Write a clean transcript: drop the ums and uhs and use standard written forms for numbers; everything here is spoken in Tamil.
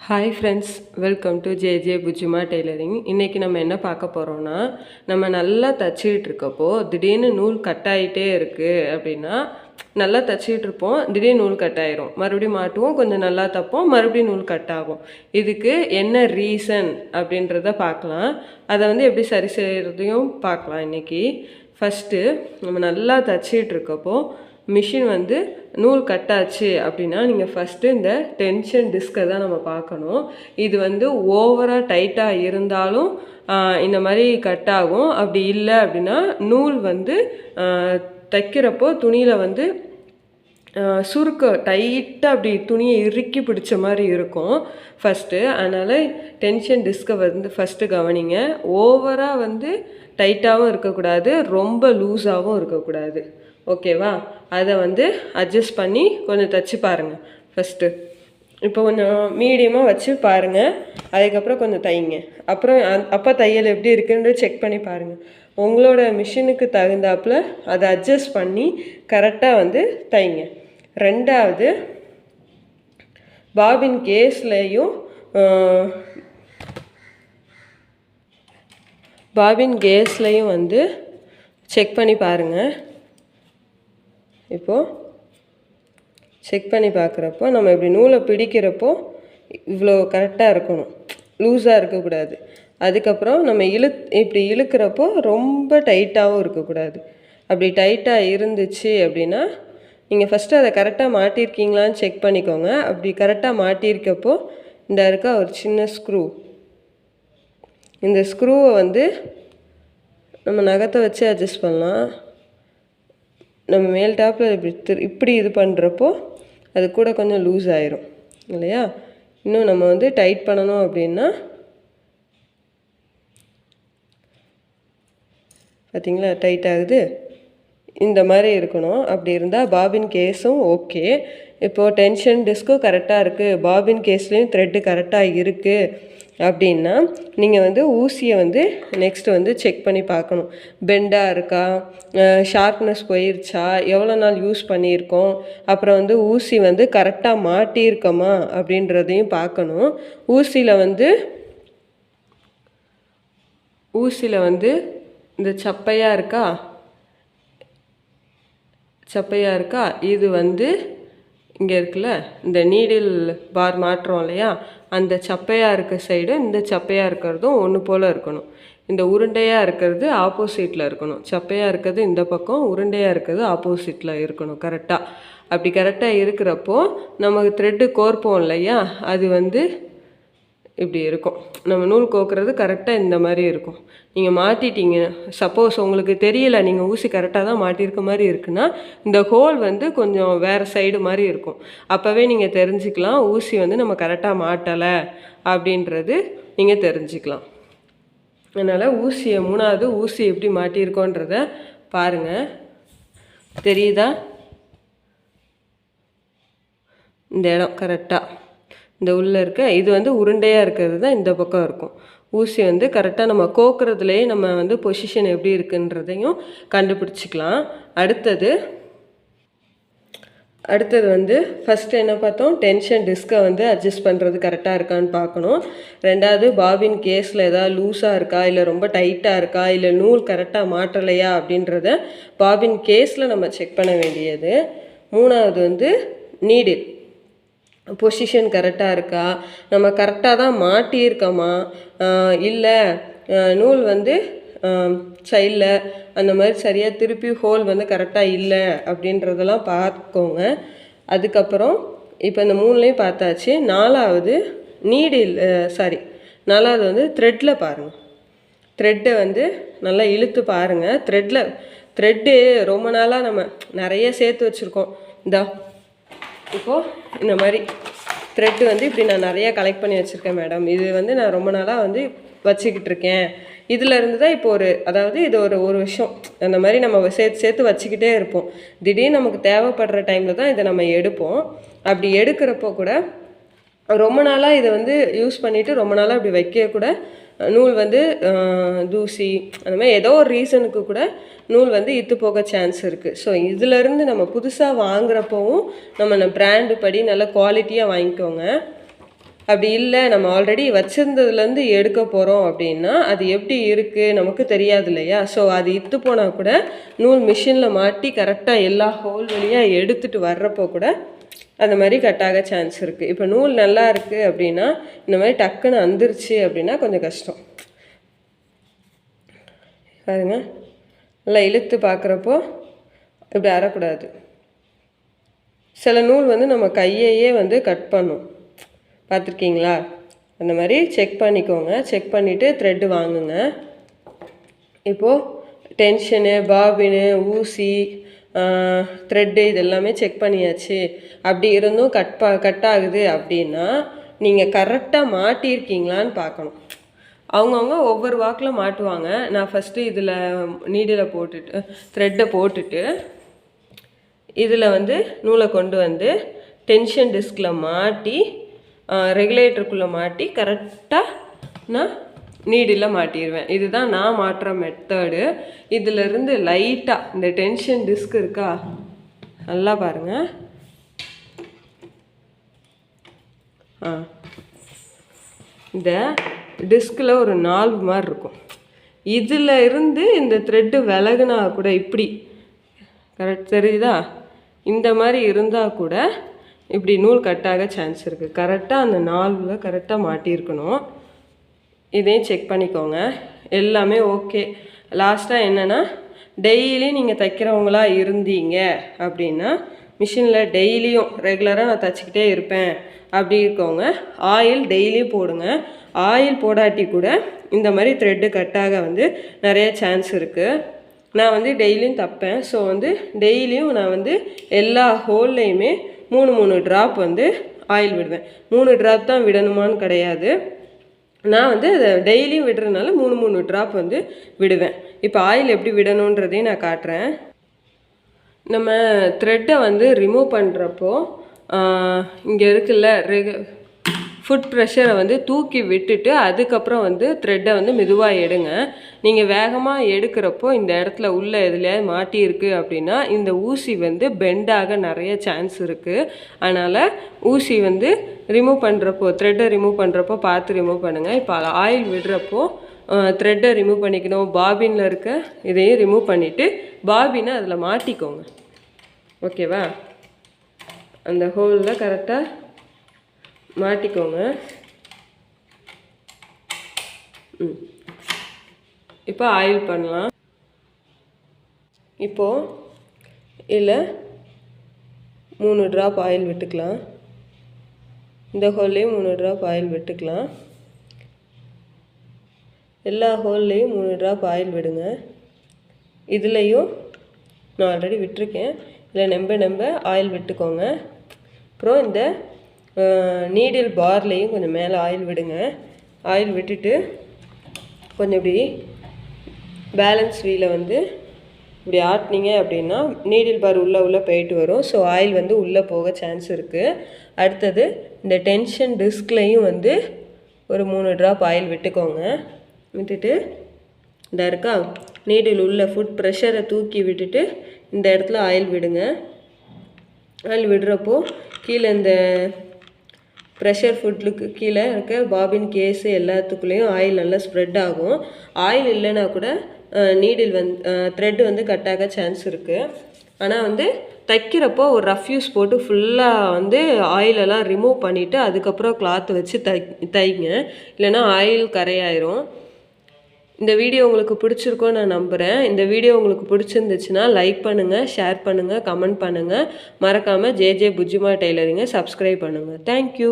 Hi friends, welcome to J bujjima tailoring. இன்றைக்கி நம்ம என்ன பார்க்க போகிறோன்னா, நம்ம நல்லா தச்சிக்கிட்டு இருக்கப்போ திடீர்னு நூல் கட் ஆகிட்டே இருக்குது அப்படின்னா, நல்லா தச்சிக்கிட்டு இருப்போம், திடீர்னு நூல் கட் ஆகிரும், மறுபடியும் மாட்டுவோம், கொஞ்சம் நல்லா தைப்போம், மறுபடியும் நூல் கட் ஆகும். இதுக்கு என்ன ரீசன் அப்படின்றத பார்க்கலாம். அதை எப்படி சரி செய்கிறதையும் பார்க்கலாம் இன்றைக்கி. ஃபஸ்ட்டு நம்ம நல்லா தச்சிக்கிட்டு இருக்கப்போ மிஷின் நூல் கட்டாச்சு அப்படின்னா நீங்கள் ஃபஸ்ட்டு இந்த டென்ஷன் டிஸ்கை தான் நம்ம பார்க்கணும். இது ஓவராக டைட்டாக இருந்தாலும் இந்த மாதிரி கட் ஆகும். அப்படி இல்லை அப்படின்னா நூல் தைக்கிறப்போ துணியில் சுருக்க டைட்டாக அப்படி துணியை இறுக்கி பிடிச்ச மாதிரி இருக்கும் ஃபஸ்ட்டு. அதனால் டென்ஷன் டிஸ்கை ஃபஸ்ட்டு கவனிங்க. ஓவராக டைட்டாகவும் இருக்கக்கூடாது, ரொம்ப லூஸாகவும் இருக்கக்கூடாது. ஓகேவா? அதை அட்ஜஸ்ட் பண்ணி கொஞ்சம் தைச்சி பாருங்கள் ஃபஸ்ட்டு. இப்போ கொஞ்சம் மீடியமாக வச்சு பாருங்கள், அதுக்கப்புறம் கொஞ்சம் தைங்க. அப்புறம் அப்போ தையல் எப்படி இருக்குன்னு செக் பண்ணி பாருங்கள். உங்களோட மிஷினுக்கு தகுந்தாப்பில் அதை அட்ஜஸ்ட் பண்ணி கரெக்டாக தைங்க. ரெண்டாவது, பாபின் கேஸ்லையும் செக் பண்ணி பாருங்கள். இப்போது செக் பண்ணி பார்க்குறப்போ நம்ம இப்படி நூலை பிடிக்கிறப்போ இவ்வளோ கரெக்டாக இருக்கணும், லூஸாக இருக்கக்கூடாது. அதுக்கப்புறம் நம்ம இப்படி இழுக்கிறப்போ ரொம்ப டைட்டாகவும் இருக்கக்கூடாது. அப்படி டைட்டாக இருந்துச்சு அப்படின்னா நீங்கள் ஃபஸ்ட்டு அதை கரெக்டாக மாட்டியிருக்கீங்களான்னு செக் பண்ணிக்கோங்க. அப்படி கரெக்டாக மாட்டியிருக்கப்போ இந்த இருக்க ஒரு சின்ன ஸ்க்ரூ, இந்த ஸ்க்ரூவை நம்ம நகத்தை வச்சு அட்ஜஸ்ட் பண்ணலாம். நம்ம மேல் டாப்பில் இப்படி இது பண்ணுறப்போ அது கூட கொஞ்சம் லூஸ் ஆயிரும் இல்லையா? இன்னும் நம்ம டைட் பண்ணணும் அப்படின்னா பார்த்திங்களா, டைட் ஆகுது. இந்த மாதிரி இருக்கணும். அப்படி இருந்தால் பாபின் கேஸும் ஓகே. இப்போது டென்ஷன் டிஸ்க்கும் கரெக்டாக இருக்குது, பாபின் கேஸ்லேயும் த்ரெட்டு கரெக்டாக இருக்குது அப்படின்னா நீங்கள் ஊசியை நெக்ஸ்ட்டு செக் பண்ணி பார்க்கணும். பெண்டாக இருக்கா, ஷார்ப்னஸ் போயிருச்சா, எவ்வளோ நாள் யூஸ் பண்ணியிருக்கோம், அப்புறம் ஊசி கரெக்டாக மாட்டியிருக்கோமா அப்படின்றதையும் பார்க்கணும். ஊசியில் இந்த சப்பையாக இருக்கா, இது இங்கே இருக்குல்ல, இந்த நீடில் பார் மாட்டுறோம் இல்லையா, அந்த சப்பையாக இருக்க சைடு இந்த சப்பையாக இருக்கிறதும் ஒன்று போல் இருக்கணும். இந்த உருண்டையாக இருக்கிறது ஆப்போசிட்டில் இருக்கணும். சப்பையாக இருக்கிறது இந்த பக்கம், உருண்டையாக இருக்கிறது ஆப்போசிட்டில் இருக்கணும் கரெக்டாக. அப்படி கரெக்டாக இருக்கிறப்போ நமக்கு த்ரெட்டு கோர்ப்போம் இல்லையா, அது இப்படி இருக்கும். நம்ம நூல் கோக்குறது கரெக்டாக இந்த மாதிரி இருக்கும். நீங்கள் மாட்டிட்டீங்க, சப்போஸ் உங்களுக்கு தெரியல நீங்கள் ஊசி கரெக்டாக தான் மாட்டியிருக்க மாதிரி இருக்குன்னா இந்த ஹோல் கொஞ்சம் வேறு சைடு மாதிரி இருக்கும். அப்போவே நீங்கள் தெரிஞ்சுக்கலாம் ஊசி நம்ம கரெக்டாக மாட்டலை அப்படின்றது நீங்கள் தெரிஞ்சுக்கலாம். அதனால் மூணாவது ஊசி எப்படி மாட்டியிருக்கோன்றத பாருங்கள். தெரியுதா? இந்த இடம் கரெக்டாக இந்த உள்ளே இருக்க இது உருண்டையாக இருக்கிறது தான் இந்த பக்கம் இருக்கும். ஊசி கரெக்டாக நம்ம கோக்குறதுலேயே நம்ம பொசிஷன் எப்படி இருக்குன்றதையும் கண்டுபிடிச்சிக்கலாம். அடுத்தது ஃபஸ்ட்டு என்ன பார்த்தோம், டென்ஷன் டிஸ்கை அட்ஜஸ்ட் பண்ணுறது கரெக்டாக இருக்கான்னு பார்க்கணும். ரெண்டாவது, பாபின் கேஸில் ஏதாவது லூஸாக இருக்கா, இல்லை ரொம்ப டைட்டாக இருக்கா, இல்லை நூல் கரெக்டாக மாட்டலையா அப்படின்றத பாபின் கேஸில் நம்ம செக் பண்ண வேண்டியது. மூணாவது நீடில் பொசிஷன் கரெக்டாக இருக்கா, நம்ம கரெக்டாக தான் மாட்டியிருக்கோமா, இல்லை நூல் சைடில் அந்த மாதிரி சரியாக திருப்பி ஹோல் கரெக்டாக இல்லை அப்படின்றதெல்லாம் பார்த்துக்கோங்க. அதுக்கப்புறம் இப்போ இந்த மூணுலேயும் பார்த்தாச்சு. நாலாவது நாலாவது த்ரெட்டில் பாருங்கள். த்ரெட்டை நல்லா இழுத்து பாருங்கள். த்ரெட்டு ரொம்ப நாளாக நம்ம நிறைய சேர்த்து வச்சுருக்கோம். இப்போது இந்த மாதிரி த்ரெட்டு இப்படி நான் நிறையா கலெக்ட் பண்ணி வச்சுருக்கேன் மேடம், இது நான் ரொம்ப நாளாக வச்சுக்கிட்டு இருக்கேன். இதில் இருந்து தான் இப்போ இது ஒரு விஷயம் அந்த மாதிரி நம்ம சேர்த்து வச்சுக்கிட்டே இருப்போம். திடீர்னு நமக்கு தேவைப்படுற டைமில் தான் இதை நம்ம எடுப்போம். அப்படி எடுக்கிறப்போ கூட ரொம்ப நாளாக இதை யூஸ் பண்ணிவிட்டு ரொம்ப நாளாக அப்படி வைக்க கூட நூல் தூசி அந்த மாதிரி ஏதோ ஒரு ரீசனுக்கு கூட நூல் இத்து போக சான்ஸ் இருக்குது. ஸோ இதிலேருந்து நம்ம புதுசாக வாங்குறப்பவும் நம்ம பிராண்டு படி நல்ல குவாலிட்டியாக வாங்கிக்கோங்க. அப்படி இல்லை நம்ம ஆல்ரெடி வச்சுருந்ததுலேருந்து எடுக்க போகிறோம் அப்படின்னா அது எப்படி இருக்குது நமக்கு தெரியாது இல்லையா. ஸோ அது இத்து போனால் கூட நூல் மிஷினில் மாட்டி கரெக்டாக எல்லா ஹோல் வழியாக எடுத்துகிட்டு வர்றப்போ கூட அந்த மாதிரி கட்டாக சான்ஸ் இருக்குது. இப்போ நூல் நல்லா இருக்குது அப்படின்னா இந்த மாதிரி டக்குன்னு அந்துருச்சு அப்படின்னா கொஞ்சம் கஷ்டம். பாருங்க, நல்லா இழுத்து பார்க்குறப்போ இப்படி அறக்கூடாது. சில நூல் வந்து நம்ம கையையே வந்து கட் பண்ணும், பார்த்துருக்கீங்களா? அந்த மாதிரி செக் பண்ணிக்கோங்க. செக் பண்ணிவிட்டு த்ரெட்டு வாங்குங்க. இப்போது டென்ஷனு, பாபினு, ஊசி, த்ரெட்டு இது எல்லாமே செக் பண்ணியாச்சு. அப்படி இருந்தும் கட் ஆகுது அப்படின்னா நீங்கள் கரெக்டாக மாட்டியிருக்கீங்களான்னு பார்க்கணும். அவங்கவுங்க ஒவ்வொரு வாக்கில் மாட்டுவாங்க. நான் ஃபஸ்ட்டு இதில் நீடில் போட்டுட்டு த்ரெட்டை போட்டுட்டு இதில் வந்து நூலை கொண்டு வந்து டென்ஷன் டிஸ்கில் மாட்டி ரெகுலேட்டருக்குள்ளே மாட்டி கரெக்டாக நான் நீடில் மாட்டிடுவேன். இதுதான் நான் மாட்டுற மெத்தடு. இதிலிருந்து லைட்டாக இந்த டென்ஷன் டிஸ்க் இருக்கா, நல்லா பாருங்கள். இந்த டிஸ்கில் ஒரு நாலு மாதிரி இருக்கும். இதில் இருந்து இந்த த்ரெட்டு விலகுனா கூட இப்படி கரெக்ட் தெரியுதா? இந்த மாதிரி இருந்தால் கூட இப்படி நூல் கட்டாக சான்ஸ் இருக்குது. கரெக்டாக அந்த நாலில் கரெக்டாக மாட்டியிருக்கணும். இதையும் செக் பண்ணிக்கோங்க. எல்லாமே ஓகே. லாஸ்ட்டாக என்னென்னா, டெய்லி நீங்கள் தைக்கிறவங்களா இருந்தீங்க அப்படின்னா மிஷினில் டெய்லியும் ரெகுலராக நான் தைச்சிக்கிட்டே இருப்பேன் அப்படி இருக்கவங்க ஆயில் டெய்லியும் போடுங்க. ஆயில் போடாட்டி கூட இந்த மாதிரி த்ரெட்டு கட்டாக வந்து நிறைய சான்ஸ் இருக்குது. நான் வந்து டெய்லியும் தைப்பேன். ஸோ வந்து டெய்லியும் நான் வந்து எல்லா ஹோல்லையுமே 3 ட்ராப் வந்து ஆயில் விடுவேன். 3 ட்ராப் தான் விடணுமான்னு கிடையாது. நான் வந்து அதை டெய்லியும் விடுறதுனால 3 ட்ராப் வந்து விடுவேன். இப்போ ஆயில் எப்படி விடணுன்றதையும் நான் காட்டுறேன். நம்ம த்ரெட்டை வந்து ரிமூவ் பண்ணுறப்போ இங்கே இருக்குல்ல ஃபுட் ப்ரெஷரை வந்து தூக்கி விட்டுட்டு அதுக்கப்புறம் வந்து த்ரெட்டை வந்து மெதுவாக எடுங்க. நீங்கள் வேகமாக எடுக்கிறப்போ இந்த இடத்துல உள்ள எதுலையாவது மாட்டியிருக்கு அப்படின்னா இந்த ஊசி வந்து பெண்டாக நிறைய சான்ஸ் இருக்குது. அதனால் ஊசி வந்து ரிமூவ் பண்ணுறப்போ த்ரெட்டை ரிமூவ் பண்ணுறப்போ பார்த்து ரிமூவ் பண்ணுங்கள். இப்போ ஆயில் விடுறப்போ த்ரெட்டை ரிமூவ் பண்ணிக்கணும். பாபினில் இருக்க இதையும் ரிமூவ் பண்ணிவிட்டு பாபினை அதில் மாட்டிக்கோங்க. ஓகேவா? அந்த ஹோலில் கரெக்டாக மாட்டிக்கோங்க. இப்போ ஆயில் பண்ணலாம். இப்போது இதில் 3 ட்ராப் ஆயில் விட்டுக்கலாம். இந்த ஹோல்லையும் 3 ட்ராப் ஆயில் விட்டுக்கலாம். எல்லா ஹோல்லையும் 3 ட்ராப் ஆயில் விடுங்க. இதுலேயும் நான் ஆல்ரெடி விட்டுருக்கேன். இதில் நம்ப ஆயில் விட்டுக்கோங்க. அப்புறம் இந்த நீடில் பார்லேயும் கொஞ்சம் மேலே ஆயில் விடுங்க. ஆயில் விட்டுட்டு கொஞ்சம் இப்படி பேலன்ஸ் வீலை வந்து இப்படி ஆட்டினீங்க அப்படின்னா நீடில் பார் உள்ளே போயிட்டு வரும். ஸோ ஆயில் வந்து உள்ளே போக சான்ஸ் இருக்குது. அடுத்தது இந்த டென்ஷன் டிஸ்க்லையும் வந்து ஒரு 3 ட்ராப் ஆயில் விட்டுக்கோங்க. விட்டுட்டு இந்த இருக்கா நீடில் உள்ள ஃபுட் ப்ரெஷரை தூக்கி விட்டுட்டு இந்த இடத்துல ஆயில் விடுங்க. ஆயில் விடுறப்போ கீழே இந்த ப்ரெஷர் ஃபுட்லுக்கு கீழே இருக்க பாபின் கேஸு எல்லாத்துக்குள்ளேயும் ஆயில் நல்லா ஸ்ப்ரெட் ஆகும். ஆயில் இல்லைன்னா கூட நீடில் த்ரெட்டு வந்து கட்டாக சான்ஸ் இருக்குது. ஆனால் வந்து தைக்கிறப்போ ஒரு ரஃப் யூஸ் போட்டு ஃபுல்லாக வந்து ஆயிலெல்லாம் ரிமூவ் பண்ணிவிட்டு அதுக்கப்புறம் கிளாத் வச்சு தைங்க. இல்லைன்னா ஆயில் கரையாயிரும். இந்த வீடியோ உங்களுக்கு பிடிச்சிருக்கோன்னு நான் நம்புகிறேன். இந்த வீடியோ உங்களுக்கு பிடிச்சிருந்துச்சுன்னா லைக் பண்ணுங்கள், ஷேர் பண்ணுங்கள், கமெண்ட் பண்ணுங்கள். மறக்காமல் ஜே புஜ்ஜிமா டெய்லரிங்கை சப்ஸ்கிரைப் பண்ணுங்கள். தேங்க்யூ.